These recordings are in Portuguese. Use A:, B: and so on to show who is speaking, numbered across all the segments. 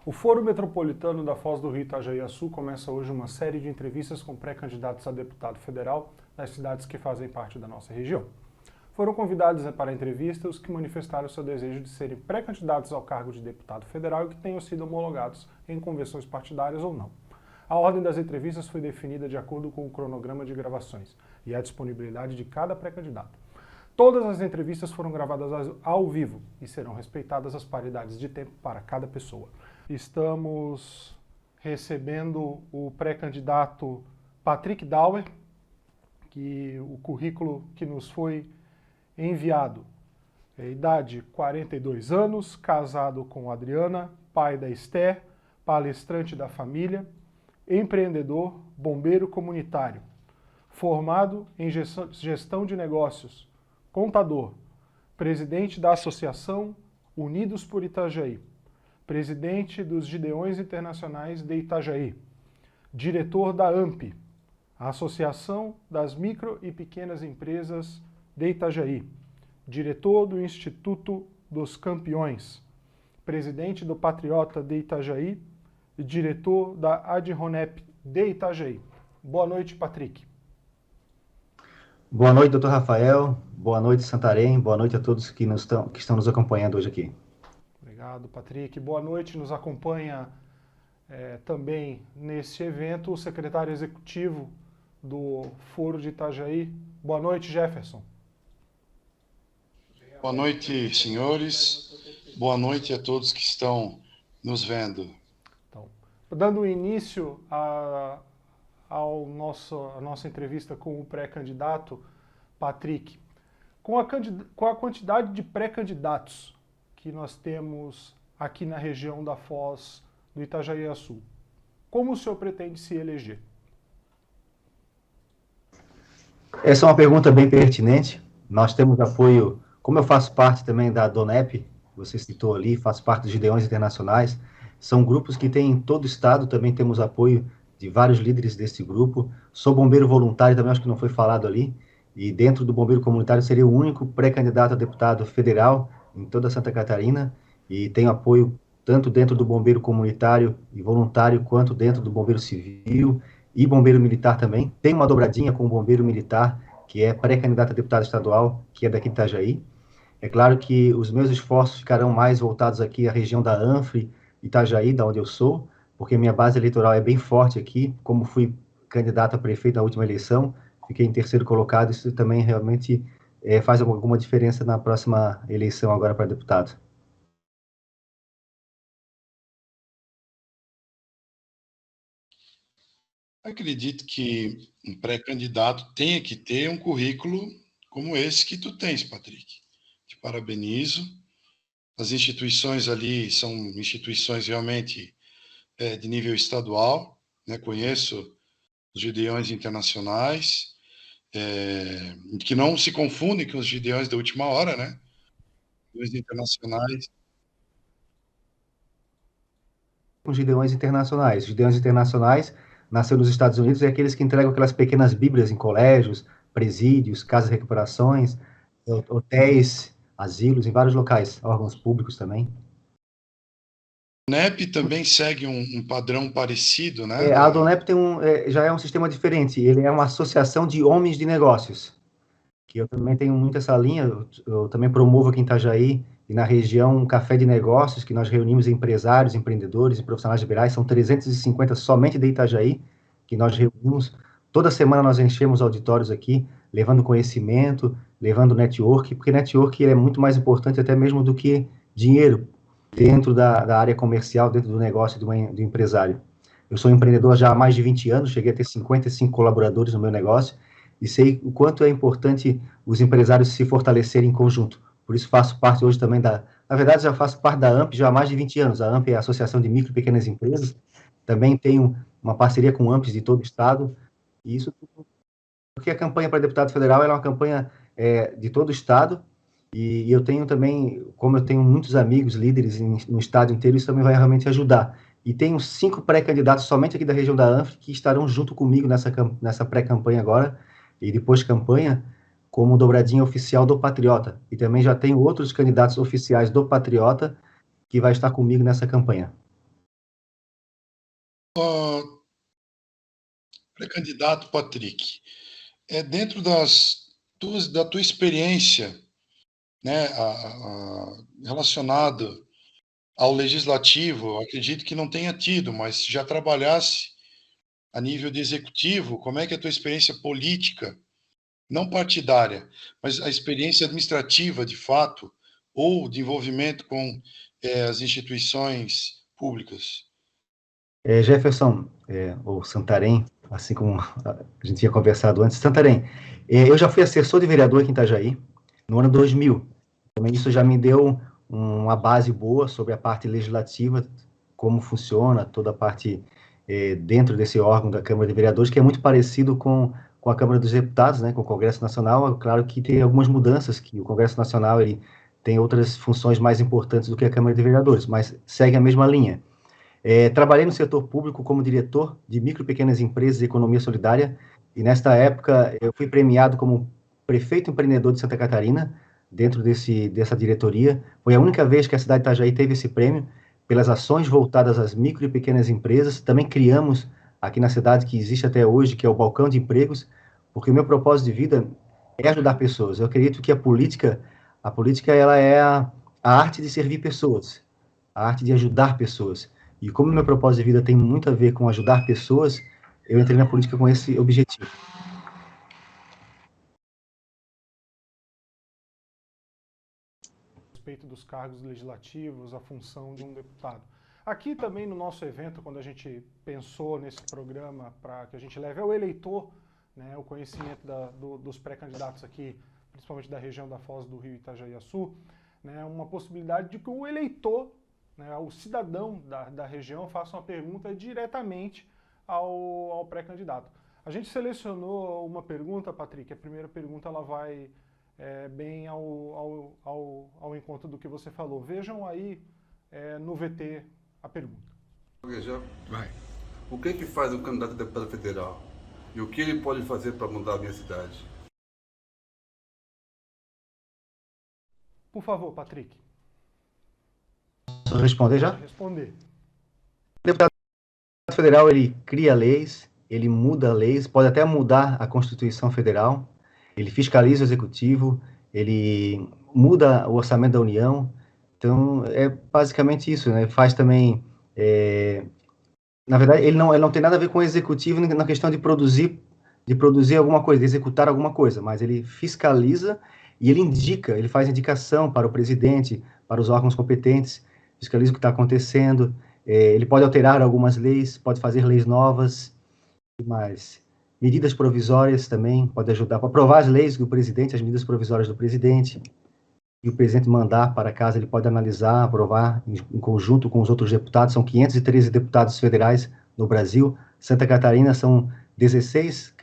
A: O Foro Metropolitano da Foz do Rio Itajaí-Açu começa hoje uma série de entrevistas com pré-candidatos a deputado federal das cidades que fazem parte da nossa região. Foram convidados para a entrevista os que manifestaram seu desejo de serem pré-candidatos ao cargo de deputado federal e que tenham sido homologados em convenções partidárias ou não. A ordem das entrevistas foi definida de acordo com o cronograma de gravações e a disponibilidade de cada pré-candidato. Todas as entrevistas foram gravadas ao vivo e serão respeitadas as paridades de tempo para cada pessoa. Estamos recebendo o pré-candidato Patrick Dauer, que o currículo que nos foi enviado é idade 42 anos, casado com Adriana, pai da Esther, palestrante da família, empreendedor, bombeiro comunitário, formado em gestão de negócios, contador, presidente da Associação Unidos por Itajaí, presidente dos Gideões Internacionais de Itajaí, diretor da AMP, a Associação das Micro e Pequenas Empresas de Itajaí, diretor do Instituto dos Campeões, presidente do Patriota de Itajaí e diretor da Adronep de Itajaí. Boa noite, Patrick.
B: Boa noite, doutor Rafael. Boa noite, Santarém. Boa noite a todos que estão nos acompanhando hoje aqui.
A: Obrigado, Patrick. Boa noite. Nos acompanha também neste evento o secretário executivo do Foro de Itajaí. Boa noite, Jefferson.
C: Boa noite, senhores. Boa noite a todos que estão nos vendo.
A: Então, dando início à nossa entrevista com o pré-candidato, Patrick, com a quantidade de pré-candidatos que nós temos aqui na região da Foz do Itajaí-Açu, como o senhor pretende se eleger?
B: Essa é uma pergunta bem pertinente. Nós temos apoio, como eu faço parte também da Adronep, você citou ali, faço parte dos Gideões Internacionais, são grupos que têm em todo o estado, também temos apoio de vários líderes desse grupo. Sou bombeiro voluntário também, acho que não foi falado ali, e dentro do bombeiro comunitário seria o único pré-candidato a deputado federal em toda Santa Catarina, e tenho apoio tanto dentro do bombeiro comunitário e voluntário, quanto dentro do bombeiro civil e bombeiro militar também. Tem uma dobradinha com o bombeiro militar, que é pré-candidato a deputado estadual, que é daqui de Itajaí. É claro que os meus esforços ficarão mais voltados aqui à região da Anfre, Itajaí, da onde eu sou, porque minha base eleitoral é bem forte aqui. Como fui candidato a prefeito na última eleição, fiquei em terceiro colocado, isso também realmente faz alguma diferença na próxima eleição agora para deputado.
C: Acredito que um pré-candidato tenha que ter um currículo como esse que tu tens, Patrick. Te parabenizo. As instituições ali são instituições realmente de nível estadual, né? Conheço os Gideões Internacionais, que não se confundem com os Gideões da última hora, né? Gideões Internacionais.
B: Os Gideões Internacionais. Os Gideões Internacionais nasceu nos Estados Unidos, é aqueles que entregam aquelas pequenas bíblias em colégios, presídios, casas de recuperações, hotéis, asilos, em vários locais, órgãos públicos também.
C: A ADONEP também segue um padrão parecido, né?
B: A ADONEP já é um sistema diferente, ele é uma associação de homens de negócios, que eu também tenho muito essa linha, eu também promovo aqui em Itajaí e na região um café de negócios, que nós reunimos empresários, empreendedores e profissionais liberais, são 350 somente de Itajaí, que nós reunimos. Toda semana nós enchemos auditórios aqui, levando conhecimento, levando network, porque network é muito mais importante até mesmo do que dinheiro dentro da área comercial, dentro do negócio do empresário. Eu sou empreendedor já há mais de 20 anos, cheguei a ter 55 colaboradores no meu negócio, e sei o quanto é importante os empresários se fortalecerem em conjunto. Por isso faço parte hoje também na verdade já faço parte da AMP já há mais de 20 anos. A AMP é a Associação de Micro e Pequenas Empresas. Também tenho uma parceria com AMPs de todo o estado. E isso porque a campanha para deputado federal é uma campanha de todo o estado. E eu tenho também, como eu tenho muitos amigos líderes no estado inteiro, isso também vai realmente ajudar. E tenho 5 pré-candidatos somente aqui da região da ANF que estarão junto comigo nessa pré-campanha agora, e depois campanha, como dobradinha oficial do Patriota. E também já tenho outros candidatos oficiais do Patriota que vai estar comigo nessa campanha.
C: Pré-candidato Patrick, dentro da tua experiência, né, relacionada ao legislativo, eu acredito que não tenha tido, mas já trabalhasse a nível de executivo, como é que é a tua experiência política, não partidária, mas a experiência administrativa, de fato, ou de envolvimento com as instituições públicas?
B: Jefferson, ou Santarém, assim como a gente tinha conversado antes, Santarém, eu já fui assessor de vereador aqui em Itajaí, no ano 2000. Também isso já me deu uma base boa sobre a parte legislativa, como funciona toda a parte dentro desse órgão da Câmara de Vereadores, que é muito parecido com a Câmara dos Deputados, né, com o Congresso Nacional. Claro que tem algumas mudanças, que o Congresso Nacional ele tem outras funções mais importantes do que a Câmara de Vereadores, mas segue a mesma linha. Trabalhei no setor público como diretor de micro e pequenas empresas e economia solidária, e nesta época eu fui premiado como prefeito empreendedor de Santa Catarina, dentro dessa diretoria. Foi a única vez que a cidade de Itajaí teve esse prêmio, pelas ações voltadas às micro e pequenas empresas. Também criamos aqui na cidade, que existe até hoje, que é o Balcão de Empregos, porque o meu propósito de vida é ajudar pessoas. Eu acredito que a política ela é a arte de servir pessoas, a arte de ajudar pessoas. E como meu propósito de vida tem muito a ver com ajudar pessoas, eu entrei na política com esse objetivo.
A: A respeito dos cargos legislativos, a função de um deputado. Aqui também no nosso evento, quando a gente pensou nesse programa para que a gente leve ao eleitor, né, o conhecimento dos pré-candidatos aqui, principalmente da região da Foz do Rio e Itajaí-Açu, né, uma possibilidade de que o eleitor, né, o cidadão da região, faça uma pergunta diretamente ao pré-candidato. A gente selecionou uma pergunta, Patrick. A primeira pergunta ela vai bem ao encontro do que você falou. Vejam aí no VT a pergunta.
D: Vai. O que faz um candidato a deputado federal? E o que ele pode fazer para mudar a minha cidade?
A: Por favor, Patrick.
B: Posso responder já?
A: Pode responder.
B: O deputado federal, ele cria leis, ele muda leis, pode até mudar a Constituição Federal, ele fiscaliza o Executivo, ele muda o orçamento da União. Então, é basicamente isso, né? Faz também... na verdade, ele não tem nada a ver com o Executivo na questão de produzir alguma coisa, de executar alguma coisa, mas ele fiscaliza e ele indica, ele faz indicação para o presidente, para os órgãos competentes, fiscaliza o que está acontecendo, ele pode alterar algumas leis, pode fazer leis novas, mas medidas provisórias também, pode ajudar para aprovar as leis do presidente, as medidas provisórias do presidente, e o presidente mandar para casa, ele pode analisar, aprovar em conjunto com os outros deputados. São 513 deputados federais no Brasil. Santa Catarina são 16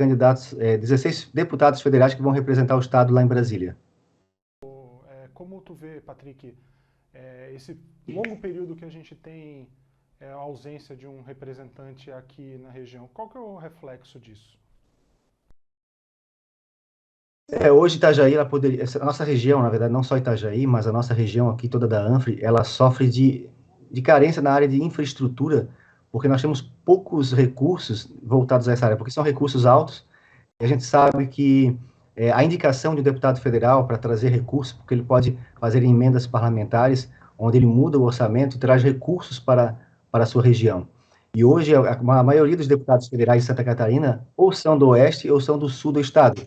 B: deputados federais que vão representar o estado lá em Brasília.
A: Como tu vê, Patrick, esse longo período que a gente tem a ausência de um representante aqui na região, qual que é o reflexo disso?
B: Hoje Itajaí, a nossa região, na verdade, não só Itajaí, mas a nossa região aqui toda da ANFRE, ela sofre de carência na área de infraestrutura, porque nós temos poucos recursos voltados a essa área, porque são recursos altos, e a gente sabe que a indicação de um deputado federal para trazer recursos, porque ele pode fazer emendas parlamentares, onde ele muda o orçamento e traz recursos para a sua região. E hoje, a maioria dos deputados federais de Santa Catarina ou são do oeste ou são do sul do estado.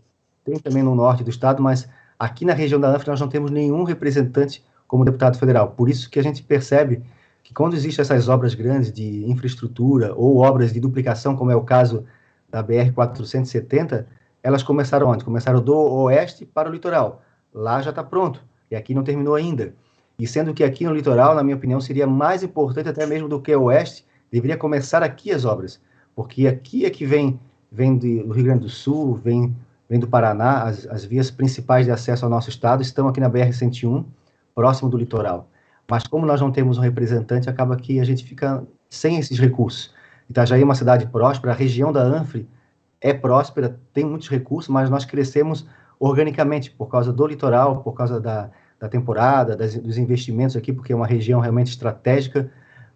B: Tem também no norte do estado, mas aqui na região da ANFRE nós não temos nenhum representante como deputado federal. Por isso que a gente percebe que quando existem essas obras grandes de infraestrutura ou obras de duplicação, como é o caso da BR-470, elas começaram onde? Começaram do oeste para o litoral. Lá já está pronto, e aqui não terminou ainda. E sendo que aqui no litoral, na minha opinião, seria mais importante até mesmo do que o oeste, deveria começar aqui as obras, porque aqui é que vem do Rio Grande do Sul, vem do Paraná, as vias principais de acesso ao nosso estado estão aqui na BR-101, próximo do litoral. Mas como nós não temos um representante, acaba que a gente fica sem esses recursos. Itajaí é uma cidade próspera, a região da ANFRE é próspera, tem muitos recursos, mas nós crescemos organicamente por causa do litoral, por causa da temporada, dos investimentos aqui, porque é uma região realmente estratégica.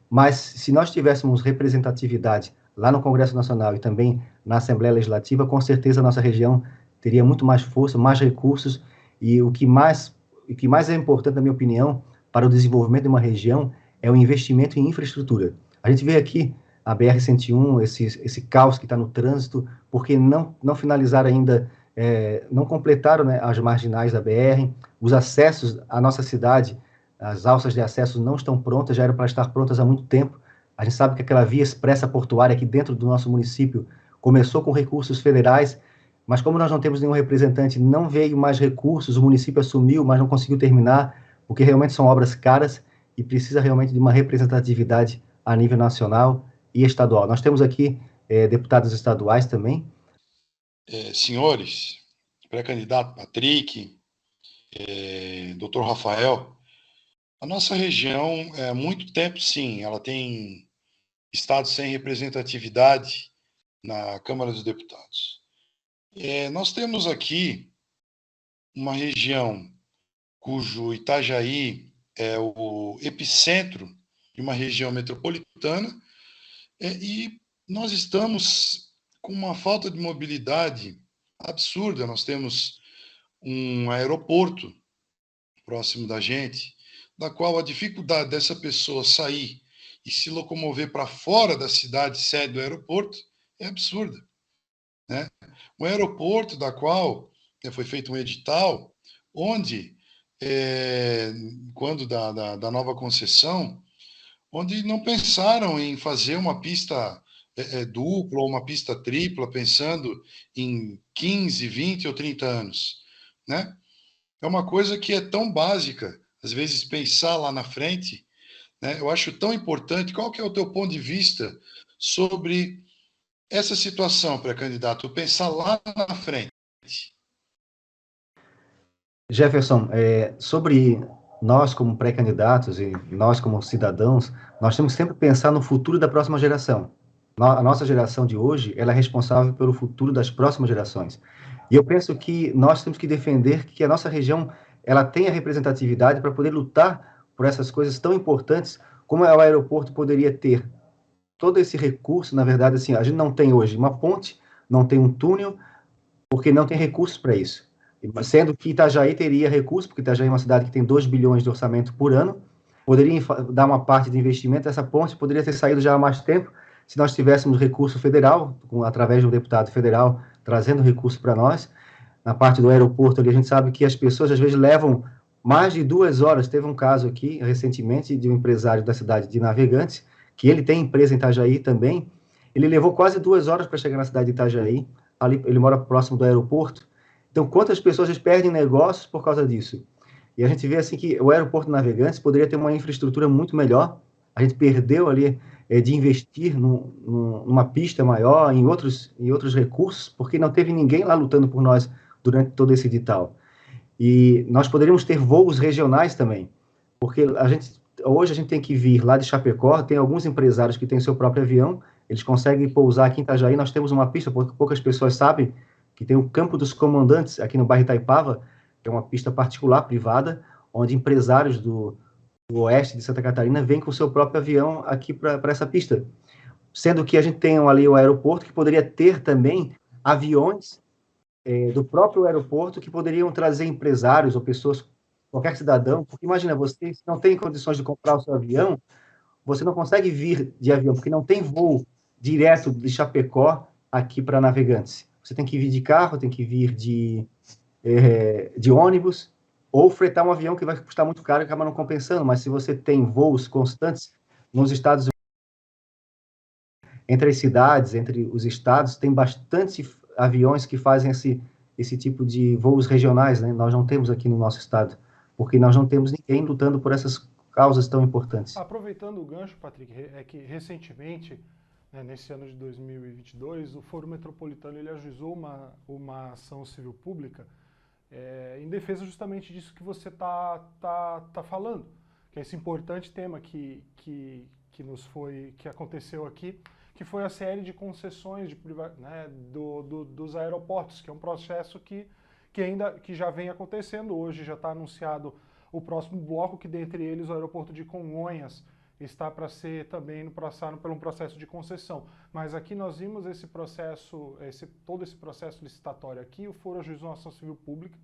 B: Mas se nós tivéssemos representatividade lá no Congresso Nacional e também na Assembleia Legislativa, com certeza a nossa região teria muito mais força, mais recursos, e o que mais é importante, na minha opinião, para o desenvolvimento de uma região é o investimento em infraestrutura. A gente vê aqui a BR-101, esse caos que está no trânsito, porque não finalizaram ainda, não completaram, né, as marginais da BR, os acessos à nossa cidade, as alças de acesso não estão prontas, já eram para estar prontas há muito tempo. A gente sabe que aquela via expressa portuária aqui dentro do nosso município começou com recursos federais, mas como nós não temos nenhum representante, não veio mais recursos, o município assumiu, mas não conseguiu terminar, porque realmente são obras caras e precisa realmente de uma representatividade a nível nacional e estadual. Nós temos aqui deputados estaduais também.
C: Senhores, pré-candidato Patrick, doutor Rafael, a nossa região, há muito tempo, sim, ela tem estado sem representatividade na Câmara dos Deputados. Nós temos aqui uma região cujo Itajaí é o epicentro de uma região metropolitana, e nós estamos com uma falta de mobilidade absurda. Nós temos um aeroporto próximo da gente, da qual a dificuldade dessa pessoa sair e se locomover para fora da cidade sede do aeroporto é absurda, né? Um aeroporto da qual foi feito um edital onde, quando da nova concessão, onde não pensaram em fazer uma pista dupla ou uma pista tripla, pensando em 15, 20 ou 30 anos, né? É uma coisa que é tão básica, às vezes pensar lá na frente, né? Eu acho tão importante. Qual que é o teu ponto de vista sobre essa situação, pré-candidato? Pensar lá na frente.
B: Jefferson, sobre nós como pré-candidatos e nós como cidadãos, nós temos que sempre pensar no futuro da próxima geração. A nossa geração de hoje, ela é responsável pelo futuro das próximas gerações. E eu penso que nós temos que defender que a nossa região, ela tenha representatividade para poder lutar por essas coisas tão importantes, como o aeroporto poderia ter. Todo esse recurso, na verdade, assim, a gente não tem hoje uma ponte, não tem um túnel, porque não tem recursos para isso. Sendo que Itajaí teria recursos, porque Itajaí é uma cidade que tem 2 bilhões de orçamento por ano, poderia dar uma parte de investimento, essa ponte poderia ter saído já há mais tempo, se nós tivéssemos recurso federal, através de um deputado federal, trazendo recurso para nós. Na parte do aeroporto ali, a gente sabe que as pessoas às vezes levam mais de 2 horas. Teve um caso aqui, recentemente, de um empresário da cidade de Navegantes, que ele tem empresa em Itajaí também, ele levou quase 2 horas para chegar na cidade de Itajaí, ali, ele mora próximo do aeroporto. Então, quantas pessoas perdem negócios por causa disso? E a gente vê assim que o aeroporto Navegantes poderia ter uma infraestrutura muito melhor. A gente perdeu ali de investir numa pista maior, em outros recursos, porque não teve ninguém lá lutando por nós durante todo esse edital. E nós poderíamos ter voos regionais também, porque hoje a gente tem que vir lá de Chapecó, tem alguns empresários que têm seu próprio avião, eles conseguem pousar aqui em Itajaí. Nós temos uma pista, poucas pessoas sabem, que tem o Campo dos Comandantes, aqui no bairro Itaipava, que é uma pista particular, privada, onde empresários do oeste de Santa Catarina vêm com o seu próprio avião aqui para essa pista. Sendo que a gente tem ali o aeroporto, que poderia ter também aviões do próprio aeroporto, que poderiam trazer empresários ou pessoas, qualquer cidadão, porque imagina, você não tem condições de comprar o seu avião, você não consegue vir de avião, porque não tem voo direto de Chapecó aqui para Navegantes. Você tem que vir de carro, tem que vir de ônibus, ou fretar um avião que vai custar muito caro e acaba não compensando. Mas se você tem voos constantes nos Estados Unidos, entre as cidades, entre os estados, tem bastante aviões que fazem esse tipo de voos regionais, né? Nós não temos aqui no nosso estado, porque nós não temos ninguém lutando por essas causas tão importantes.
A: Aproveitando o gancho, Patrick, é que recentemente, né, nesse ano de 2022, o Foro Metropolitano ele ajuizou uma ação civil pública em defesa justamente disso que você tá falando, que é esse importante tema que aconteceu aqui, que foi a série de concessões né, dos aeroportos, que é um processo que já vem acontecendo. Hoje já está anunciado o próximo bloco, que dentre eles o aeroporto de Congonhas está para ser também passar por um processo de concessão. Mas aqui nós vimos esse processo, todo esse processo licitatório aqui, o foro ajuizou uma ação civil pública,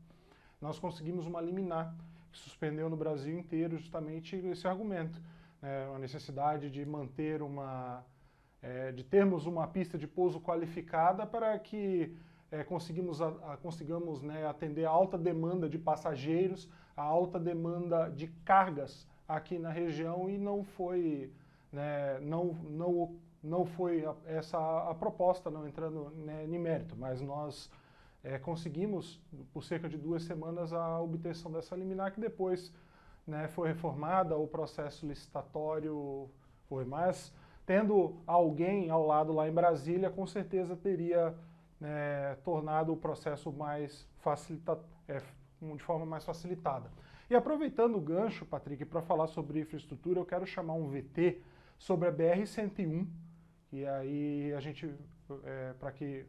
A: nós conseguimos uma liminar que suspendeu no Brasil inteiro justamente esse argumento, né, a necessidade de manter de termos uma pista de pouso qualificada para que consigamos, né, atender a alta demanda de passageiros, a alta demanda de cargas aqui na região, e não foi, né, não foi essa a proposta, não entrando, né, em mérito, mas nós conseguimos, por cerca de 2 semanas, a obtenção dessa liminar, que depois, né, foi reformada, o processo licitatório foi, mas tendo alguém ao lado lá em Brasília, com certeza teria tornado o processo de forma mais facilitada. E aproveitando o gancho, Patrick, para falar sobre infraestrutura, eu quero chamar um VT sobre a BR-101, e aí a gente, para que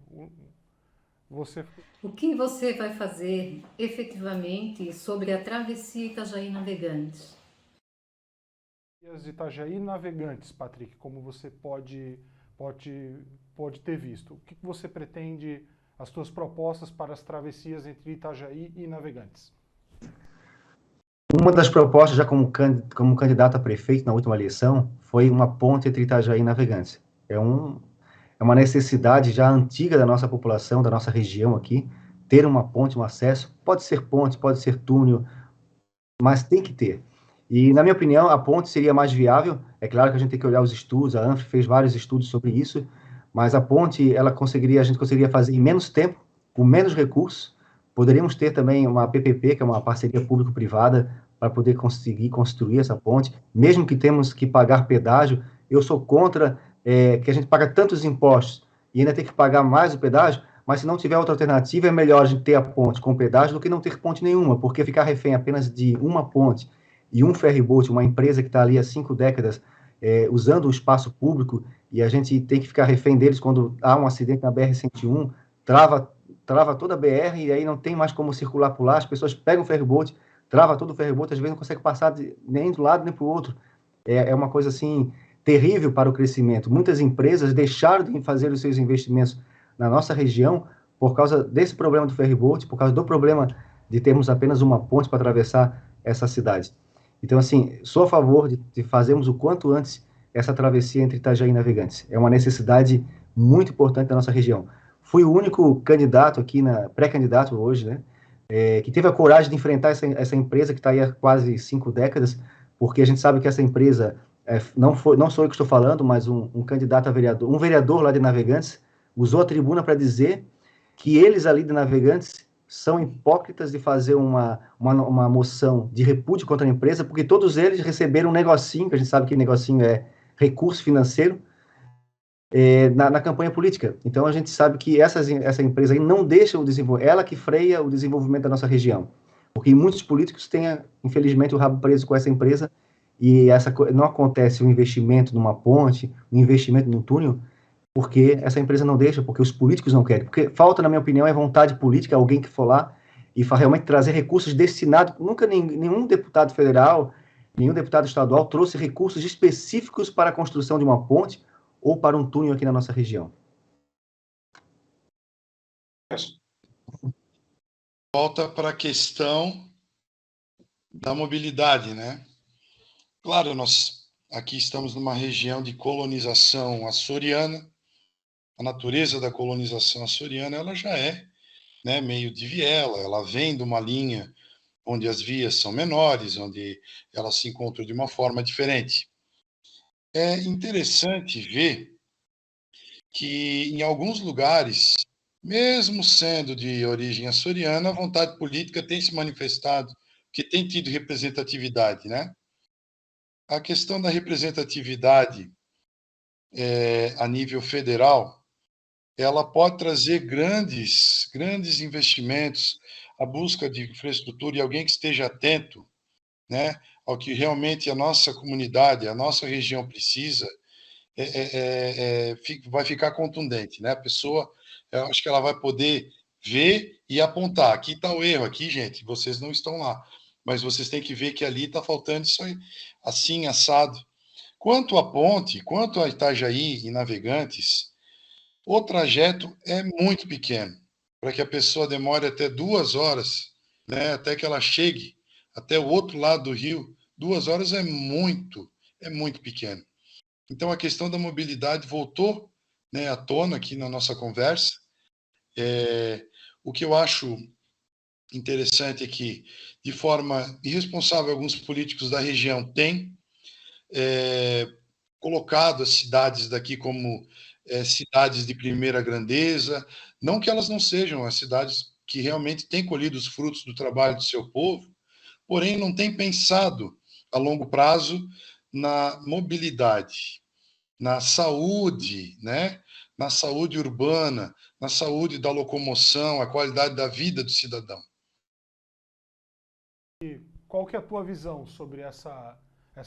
A: você...
E: O que você vai fazer efetivamente sobre a travessia Itajaí Navegantes?
A: De Itajaí Navegantes, Patrick, como você pode ter visto. O que você pretende, as suas propostas para as travessias entre Itajaí e Navegantes?
B: Uma das propostas, já como candidato a prefeito na última eleição, foi uma ponte entre Itajaí e Navegantes. É uma necessidade já antiga da nossa população, da nossa região aqui, ter uma ponte, um acesso. Pode ser ponte, pode ser túnel, mas tem que ter. E, na minha opinião, a ponte seria mais viável. É claro que a gente tem que olhar os estudos, a ANF fez vários estudos sobre isso, mas a ponte, a gente conseguiria fazer em menos tempo, com menos recursos. Poderíamos ter também uma PPP, que é uma parceria público-privada, para poder conseguir construir essa ponte, mesmo que temos que pagar pedágio. Eu sou contra que a gente paga tantos impostos e ainda tem que pagar mais o pedágio, mas se não tiver outra alternativa, é melhor a gente ter a ponte com pedágio do que não ter ponte nenhuma, porque ficar refém apenas de uma ponte e um ferryboat, uma empresa que está ali há 5 décadas usando o espaço público, e a gente tem que ficar refém deles quando há um acidente na BR-101, trava toda a BR, e aí não tem mais como circular por lá, as pessoas pegam o ferryboat, trava todo o ferryboat, às vezes não consegue passar nem do lado nem para o outro. É uma coisa assim terrível para o crescimento. Muitas empresas deixaram de fazer os seus investimentos na nossa região por causa desse problema do ferryboat, por causa do problema de termos apenas uma ponte para atravessar essa cidade. Então, assim, sou a favor de fazermos o quanto antes essa travessia entre Itajaí e Navegantes. É uma necessidade muito importante da nossa região. Fui o único candidato aqui, pré-candidato hoje, né, que teve a coragem de enfrentar essa empresa que está aí há quase 5 décadas, porque a gente sabe que essa empresa, não sou eu que estou falando, mas um candidato a vereador, um vereador lá de Navegantes, usou a tribuna para dizer que eles ali de Navegantes são hipócritas de fazer uma moção de repúdio contra a empresa, porque todos eles receberam um negocinho, que a gente sabe que negocinho é recurso financeiro, na campanha política. Então, a gente sabe que essa empresa aí não deixa o desenvolvimento, ela que freia o desenvolvimento da nossa região. Porque muitos políticos têm, infelizmente, o rabo preso com essa empresa, e não acontece um investimento numa ponte, um investimento num túnel, porque essa empresa não deixa, porque os políticos não querem. Porque falta, na minha opinião, é vontade política, alguém que for lá e realmente trazer recursos destinados. Nunca nenhum deputado federal, nenhum deputado estadual trouxe recursos específicos para a construção de uma ponte ou para um túnel aqui na nossa região.
C: Volta para a questão da mobilidade, né? Claro, nós aqui estamos numa região de colonização açoriana. A natureza da colonização açoriana, ela já é, né, meio de viela, ela vem de uma linha onde as vias são menores, onde elas se encontram de uma forma diferente. É interessante ver que em alguns lugares, mesmo sendo de origem açoriana, a vontade política tem se manifestado, que tem tido representatividade, né? A questão da representatividade a nível federal, ela pode trazer grandes investimentos, a busca de infraestrutura e alguém que esteja atento, né, ao que realmente a nossa comunidade, a nossa região precisa, vai ficar contundente, né? A pessoa, eu acho que ela vai poder ver e apontar. Aqui está o erro, aqui, gente, vocês não estão lá, mas vocês têm que ver que ali está faltando isso aí, assim, assado. Quanto à ponte, quanto a Itajaí e Navegantes, o trajeto é muito pequeno, para que a pessoa demore até 2 horas, né, até que ela chegue até o outro lado do rio. 2 horas é muito pequeno. Então, a questão da mobilidade voltou, né, à tona aqui na nossa conversa. O que eu acho interessante é que, de forma irresponsável, alguns políticos da região têm colocado as cidades daqui como cidades de primeira grandeza, não que elas não sejam as cidades que realmente têm colhido os frutos do trabalho do seu povo, porém não têm pensado a longo prazo na mobilidade, na saúde, né? Na saúde urbana, na saúde da locomoção, a qualidade da vida do cidadão.
A: Qual que é a tua visão sobre essa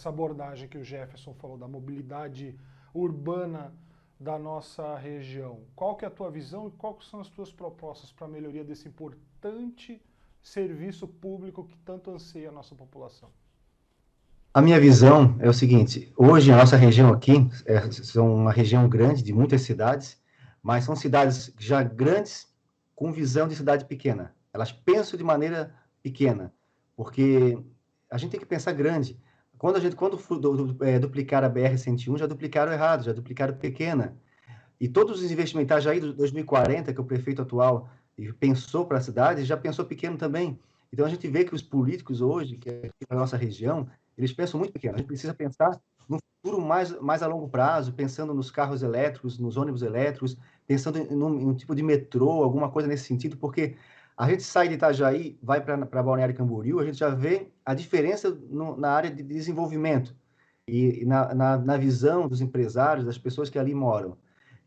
A: abordagem que o Jefferson falou, da mobilidade urbana da nossa região? Qual que é a tua visão e quais são as tuas propostas para a melhoria desse importante serviço público que tanto anseia a nossa população?
B: A minha visão é o seguinte: hoje a nossa região aqui são uma região grande de muitas cidades, mas são cidades já grandes com visão de cidade pequena. Elas pensam de maneira pequena, porque a gente tem que pensar grande. Quando duplicar a BR-101, já duplicaram errado, já duplicaram pequena. E todos os investimentos já aí de 2040, que o prefeito atual pensou para a cidade, já pensou pequeno também. Então a gente vê que os políticos hoje, que é aqui na nossa região, eles pensam muito pequeno. A gente precisa pensar no futuro mais a longo prazo, pensando nos carros elétricos, nos ônibus elétricos, pensando em um tipo de metrô, alguma coisa nesse sentido, porque a gente sai de Itajaí, vai para Balneário Camboriú, a gente já vê a diferença na área de desenvolvimento e na visão dos empresários, das pessoas que ali moram.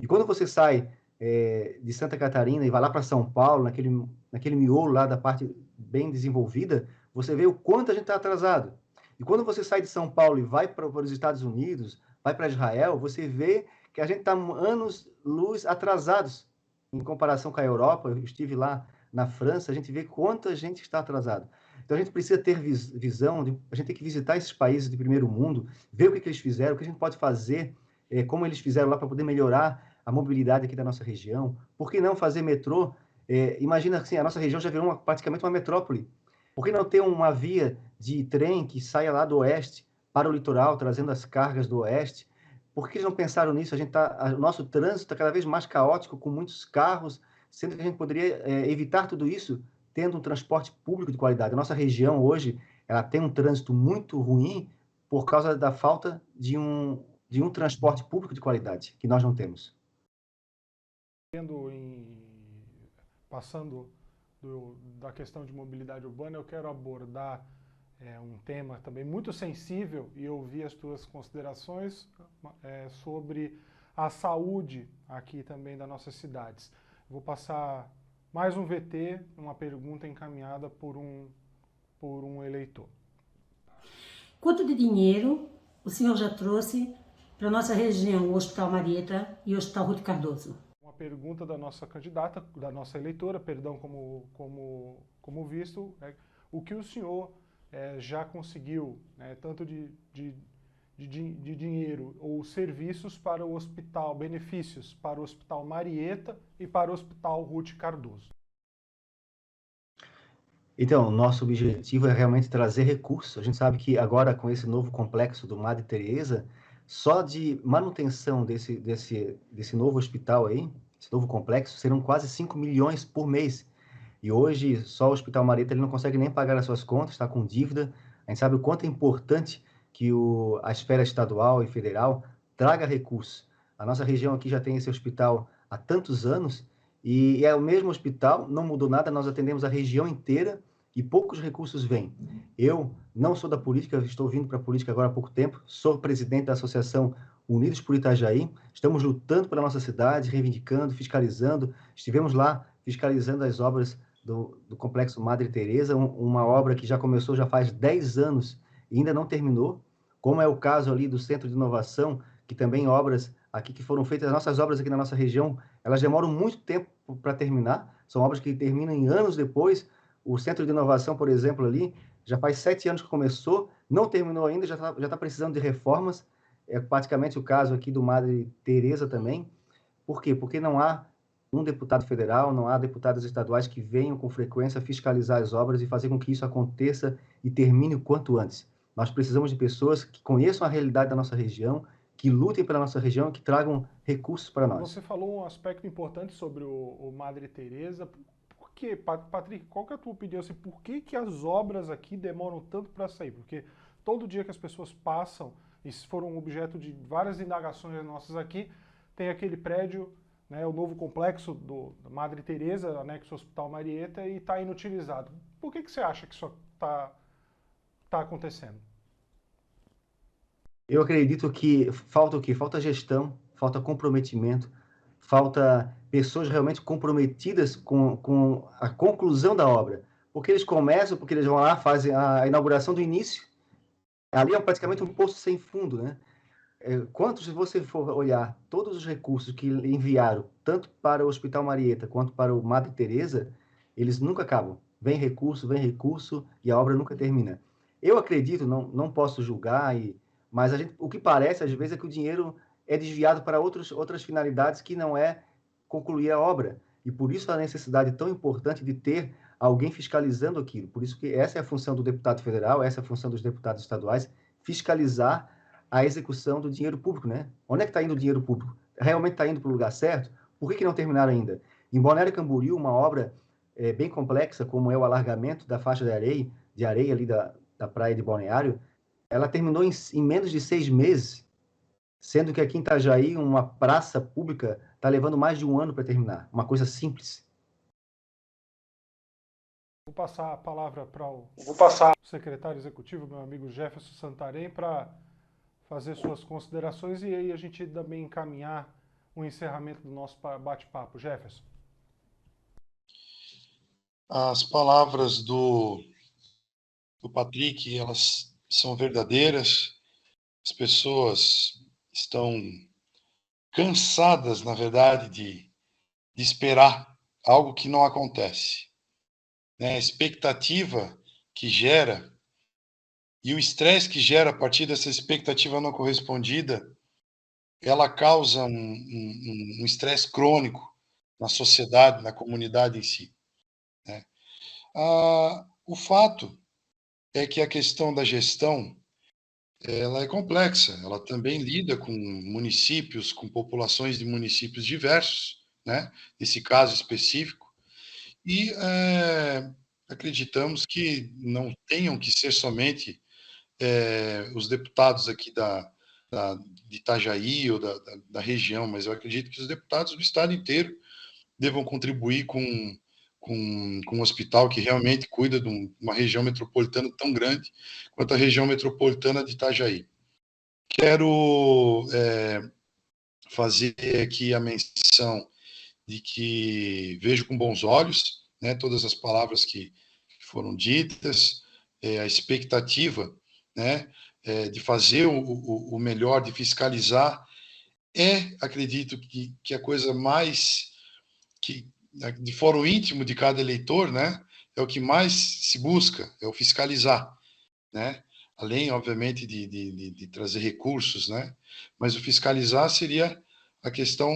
B: E quando você sai de Santa Catarina e vai lá para São Paulo, naquele miolo lá da parte bem desenvolvida, você vê o quanto a gente está atrasado. E quando você sai de São Paulo e vai para os Estados Unidos, vai para Israel, você vê que a gente está anos-luz atrasados em comparação com a Europa. Eu estive lá na França, a gente vê quanta gente está atrasado. Então a gente precisa ter visão, a gente tem que visitar esses países de primeiro mundo, ver o que eles fizeram, o que a gente pode fazer, como eles fizeram lá para poder melhorar a mobilidade aqui da nossa região. Por que não fazer metrô? Imagina assim, a nossa região já virou praticamente uma metrópole. Por que não ter uma via de trem que saia lá do oeste para o litoral, trazendo as cargas do oeste? Por que eles não pensaram nisso? O nosso trânsito está cada vez mais caótico, com muitos carros, sendo que a gente poderia evitar tudo isso tendo um transporte público de qualidade. A nossa região hoje ela tem um trânsito muito ruim por causa da falta de um transporte público de qualidade, que nós não temos.
A: Passando da questão de mobilidade urbana, eu quero abordar um tema também muito sensível e ouvir as tuas considerações sobre a saúde aqui também das nossas cidades. Vou passar mais um VT, uma pergunta encaminhada por um eleitor.
F: Quanto de dinheiro o senhor já trouxe para a nossa região, o Hospital Marieta e o Hospital Ruth Cardoso?
A: Uma pergunta da nossa candidata, da nossa eleitora, perdão, como visto, o que o senhor já conseguiu, tanto de dinheiro ou serviços para o hospital, benefícios para o Hospital Marieta e para o Hospital Ruth Cardoso?
B: Então, nosso objetivo é realmente trazer recursos. A gente sabe que agora, com esse novo complexo do Madre Teresa, só de manutenção desse novo hospital aí, esse novo complexo, serão quase 5 milhões por mês. E hoje, só o Hospital Marieta ele não consegue nem pagar as suas contas, está com dívida. A gente sabe o quanto é importante que a esfera estadual e federal traga recursos. A nossa região aqui já tem esse hospital há tantos anos, e é o mesmo hospital, não mudou nada, nós atendemos a região inteira e poucos recursos vêm. Eu não sou da política, estou vindo para a política agora há pouco tempo, sou presidente da Associação Unidos por Itajaí, estamos lutando pela nossa cidade, reivindicando, fiscalizando, estivemos lá fiscalizando as obras do Complexo Madre Teresa, uma obra que já começou já faz 10 anos e ainda não terminou, como é o caso ali do Centro de Inovação, que também obras aqui que foram feitas, as nossas obras aqui na nossa região, elas demoram muito tempo para terminar, são obras que terminam em anos depois. O Centro de Inovação, por exemplo, ali, já faz 7 anos que começou, não terminou ainda, já tá precisando de reformas. é praticamente o caso aqui do Madre Teresa também. Por quê? Porque não há um deputado federal, não há deputados estaduais que venham com frequência fiscalizar as obras e fazer com que isso aconteça e termine o quanto antes. Nós precisamos de pessoas que conheçam a realidade da nossa região, que lutem pela nossa região e que tragam recursos para nós.
A: Você falou um aspecto importante sobre o Madre Teresa. Por que, Patrick, qual que é a tua opinião? Assim, por que as obras aqui demoram tanto para sair? Porque todo dia que as pessoas passam, e foram objeto de várias indagações nossas aqui, tem aquele prédio, né, o novo complexo da Madre Teresa, anexo ao Hospital Marieta, e está inutilizado. Por que você acha que isso está acontecendo?
B: Eu acredito que falta o quê? Falta gestão, falta comprometimento, falta pessoas realmente comprometidas com a conclusão da obra. Porque eles começam, porque eles vão lá, fazem a inauguração do início, ali é praticamente um poço sem fundo, né? Quantos, se você for olhar, todos os recursos que enviaram, tanto para o Hospital Marieta quanto para o Madre Teresa, eles nunca acabam. Vem recurso, e a obra nunca termina. Eu acredito, não posso julgar, mas o que parece, às vezes, é que o dinheiro é desviado para outras finalidades que não é concluir a obra. E por isso a necessidade tão importante de ter alguém fiscalizando aquilo. Por isso que essa é a função do deputado federal, essa é a função dos deputados estaduais, fiscalizar a execução do dinheiro público, né? Onde é que está indo o dinheiro público? Realmente está indo para o lugar certo? Por que não terminaram ainda? Em Balneário Camboriú, uma obra bem complexa, como é o alargamento da faixa de areia ali da praia de Balneário, ela terminou em menos de 6 meses, sendo que aqui em Itajaí, uma praça pública está levando mais de um ano para terminar. Uma coisa simples.
A: Vou passar a palavra para o secretário executivo, meu amigo Jefferson Santarém, para fazer suas considerações e aí a gente também encaminhar o encerramento do nosso bate-papo. Jefferson.
C: As palavras do Patrick, elas são verdadeiras. As pessoas estão cansadas, na verdade, de esperar algo que não acontece. Né? A expectativa que gera e o estresse que gera a partir dessa expectativa não correspondida, ela causa um estresse crônico na sociedade, na comunidade em si. Né? O fato é que a questão da gestão, ela é complexa, ela também lida com municípios, com populações de municípios diversos, né? Nesse caso específico, e acreditamos que não tenham que ser somente os deputados aqui de Itajaí ou da região, mas eu acredito que os deputados do estado inteiro devam contribuir com um hospital que realmente cuida de uma região metropolitana tão grande quanto a região metropolitana de Itajaí. Quero fazer aqui a menção de que vejo com bons olhos, né, todas as palavras que foram ditas, a expectativa, né, de fazer o melhor, de fiscalizar, acredito que a coisa mais que de fórum íntimo de cada eleitor, né, é o que mais se busca, é o fiscalizar, né, além, obviamente, de trazer recursos, né, mas o fiscalizar seria a questão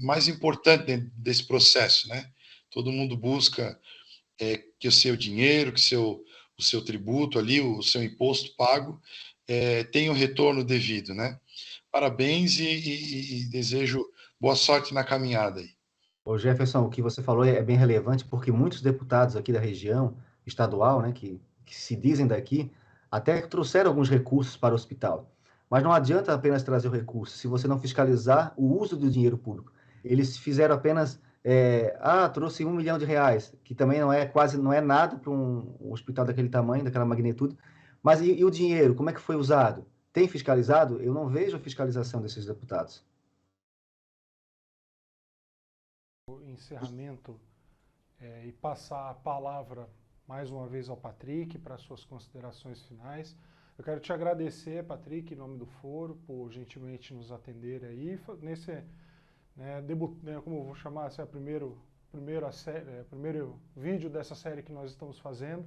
C: mais importante desse processo, né, todo mundo busca que o seu dinheiro, que o seu tributo ali, o seu imposto pago, tenha o retorno devido, né. Parabéns e desejo boa sorte na caminhada aí.
B: Ô Jefferson, o que você falou é bem relevante, porque muitos deputados aqui da região estadual, né, que se dizem daqui, até trouxeram alguns recursos para o hospital. Mas não adianta apenas trazer o recurso, se você não fiscalizar o uso do dinheiro público. Eles fizeram apenas, trouxe R$1 milhão, que também não é nada para um hospital daquele tamanho, daquela magnitude. Mas e o dinheiro, como é que foi usado? Tem fiscalizado? Eu não vejo a fiscalização desses deputados.
A: Encerramento e passar a palavra mais uma vez ao Patrick para suas considerações finais. Eu quero te agradecer, Patrick, em nome do Foro, por gentilmente nos atender aí nesse, como eu vou chamar, esse é o primeiro vídeo dessa série que nós estamos fazendo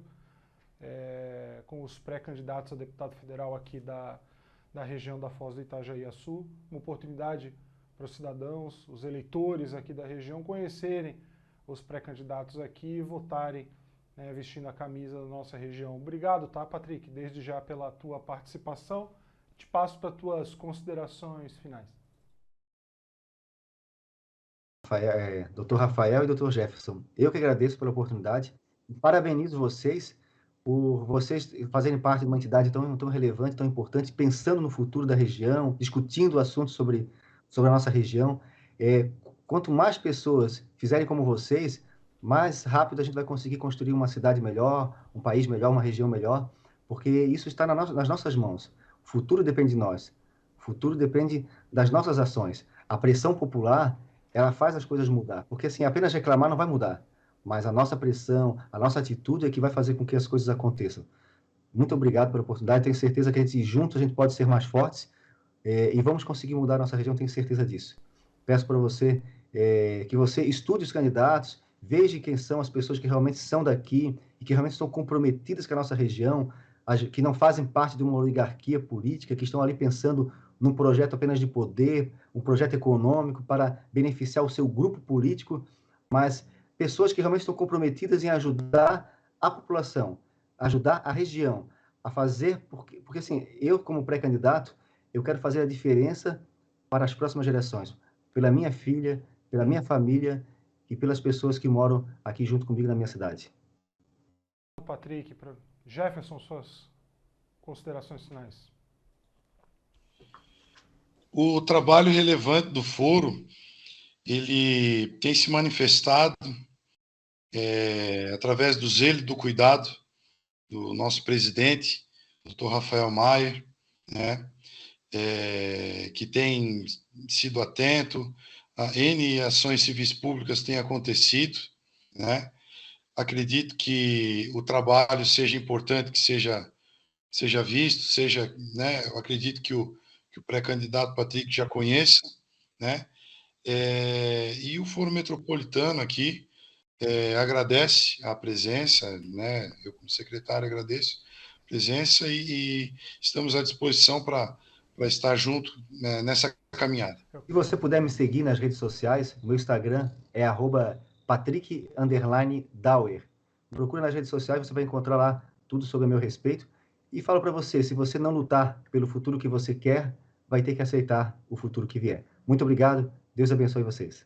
A: com os pré-candidatos a deputado federal aqui da da região da Foz do Itajaí-Açu, uma oportunidade para os cidadãos, os eleitores aqui da região conhecerem os pré-candidatos aqui e votarem, né, vestindo a camisa da nossa região. Obrigado, tá, Patrick, desde já pela tua participação. Te passo para tuas considerações finais.
B: Dr. Rafael e Dr. Jefferson, eu que agradeço pela oportunidade. Parabenizo vocês por vocês fazerem parte de uma entidade tão relevante, tão importante, pensando no futuro da região, discutindo assuntos sobre a nossa região. Quanto mais pessoas fizerem como vocês, mais rápido a gente vai conseguir construir uma cidade melhor, um país melhor, uma região melhor, porque isso está nas nossas mãos. O futuro depende de nós. O futuro depende das nossas ações. A pressão popular, ela faz as coisas mudar, porque assim, apenas reclamar não vai mudar, mas a nossa pressão, a nossa atitude é que vai fazer com que as coisas aconteçam. Muito obrigado pela oportunidade, tenho certeza que juntos a gente pode ser mais fortes e vamos conseguir mudar a nossa região, tenho certeza disso. Peço para você que você estude os candidatos, veja quem são as pessoas que realmente são daqui e que realmente estão comprometidas com a nossa região, que não fazem parte de uma oligarquia política, que estão ali pensando num projeto apenas de poder, um projeto econômico para beneficiar o seu grupo político, mas pessoas que realmente estão comprometidas em ajudar a população, ajudar a região, a fazer, porque assim, eu como pré-candidato, eu quero fazer a diferença para as próximas gerações, pela minha filha, pela minha família e pelas pessoas que moram aqui junto comigo na minha cidade.
A: Patrick, Jefferson, suas considerações finais.
C: O trabalho relevante do foro, ele tem se manifestado através do zelo e do cuidado do nosso presidente, Dr. Rafael Maia, né, que tem sido atento, a N ações civis públicas têm acontecido, né? Acredito que o trabalho seja importante, que seja visto, né? Eu acredito que o pré-candidato Patrick já conheça, né? E o Foro Metropolitano aqui agradece a presença, né? Eu como secretário agradeço a presença e estamos à disposição para estar junto, né, nessa caminhada.
B: Se você puder me seguir nas redes sociais, o meu Instagram é @patrick_dauer. Procure nas redes sociais, você vai encontrar lá tudo sobre o meu respeito. E falo para você, se você não lutar pelo futuro que você quer, vai ter que aceitar o futuro que vier. Muito obrigado, Deus abençoe vocês.